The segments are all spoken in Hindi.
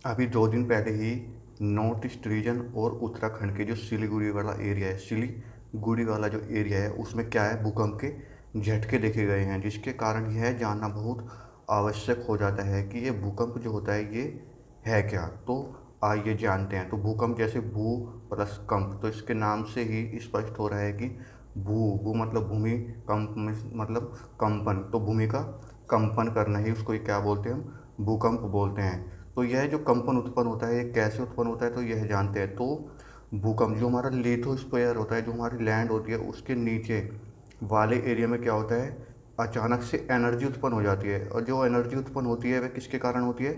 अभी 2 दिन पहले ही नॉर्थ ईस्ट रीजन और उत्तराखंड के जो सिलीगुड़ी वाला एरिया है, सिलीगुड़ी वाला जो एरिया है, उसमें क्या है, भूकंप के झटके देखे गए हैं, जिसके कारण यह जानना बहुत आवश्यक हो जाता है कि ये भूकंप जो होता है ये है क्या। तो आइए जानते हैं। तो भूकंप जैसे भू प्लस कंप, तो इसके नाम से ही स्पष्ट हो रहा है कि भू भू मतलब भूमि, कंप मतलब कंपन, तो भूमि का कंपन करना ही उसको क्या बोलते हैं, हम भूकंप बोलते हैं। तो यह जो कंपन उत्पन्न होता है ये कैसे उत्पन्न होता है, तो यह जानते हैं। तो भूकंप जो हमारा लिथोस्फीयर होता है, जो हमारी लैंड होती है, उसके नीचे वाले एरिया में क्या होता है, अचानक से एनर्जी उत्पन्न हो जाती है। और जो एनर्जी उत्पन्न होती है वह किसके कारण होती है,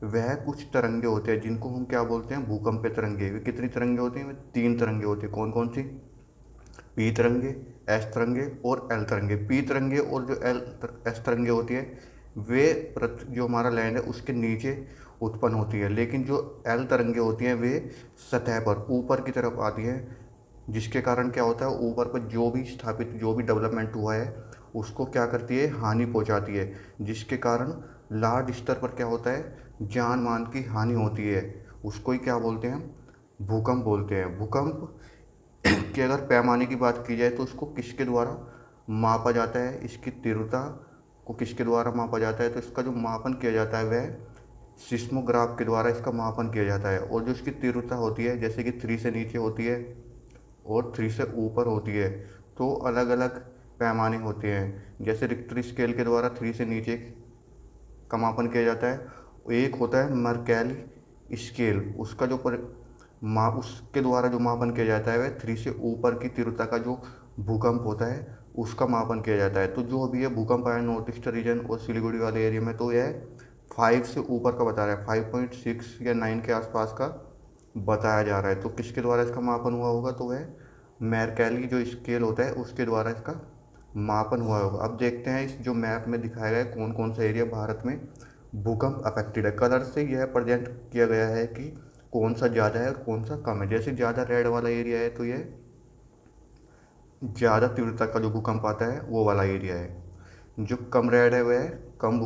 वह कुछ तरंगे होते हैं जिनको हम क्या बोलते हैं, भूकंपीय तरंगे। वे कितनी तरंगे होती हैं, वे 3 तरंगे होती हैं। कौन कौन सी, पी तरंगे, एस तरंगे और एल तरंगे। पी तरंगे और जो एस तरंगे होती है वे जो हमारा लैंड है उसके नीचे उत्पन्न होती है, लेकिन जो एल तरंगे होती हैं वे सतह पर ऊपर की तरफ आती हैं, जिसके कारण क्या होता है, ऊपर पर जो भी स्थापित, जो भी डेवलपमेंट हुआ है उसको क्या करती है, हानि पहुंचाती है, जिसके कारण लार्ज स्तर पर क्या होता है, जान मान की हानि होती है। उसको ही क्या बोलते हैं, भूकंप बोलते हैं। भूकंप कि अगर पैमाने की बात की जाए तो उसको किसके द्वारा मापा जाता है, इसकी तीव्रता को किसके द्वारा मापा जाता है, तो इसका जो मापन किया जाता है वह सिस्मोग्राफ के द्वारा इसका मापन किया जाता है। और जो इसकी तीव्रता होती है, जैसे कि 3 से नीचे होती है और 3 से ऊपर होती है, तो अलग अलग पैमाने होते हैं। जैसे रिक्टर स्केल के द्वारा 3 से नीचे का मापन किया जाता है। एक होता है मर्कैली स्केल, उसका जो उसके द्वारा जो मापन किया जाता है वह 3 से ऊपर की तीव्रता का जो भूकंप होता है उसका मापन किया जाता है। तो जो अभी ये भूकंप आया नॉर्थ ईस्ट रीजन और सिलीगुड़ी वाले एरिया में, तो यह 5 से ऊपर का बता रहा है, 5.6 या 9 के आसपास का बताया जा रहा है। तो किसके द्वारा इसका मापन हुआ होगा, तो वह मैरकैली जो स्केल होता है उसके द्वारा इसका मापन हुआ होगा। अब देखते हैं इस जो मैप में दिखाया गया है कौन कौन सा एरिया भारत में भूकंप अफेक्टेड है। कलर से यह प्रेजेंट किया गया है कि कौन सा ज़्यादा है और कौन सा कम है। जैसे ज़्यादा रेड वाला एरिया है तो यह ज़्यादा तीव्रता का जो भूकंप आता है वो वाला एरिया है। जो कम रेड है वह कम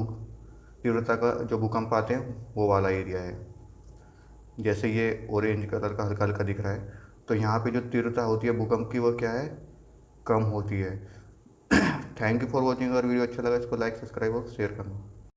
तीव्रता का जो भूकंप आते हैं वो वाला एरिया है। जैसे ये ऑरेंज कलर का हल्का हल्का दिख रहा है, तो यहाँ पे जो तीव्रता होती है भूकंप की वो क्या है, कम होती है। Thank you for watching. अगर वीडियो अच्छा लगा इसको लाइक, सब्सक्राइब और शेयर करना।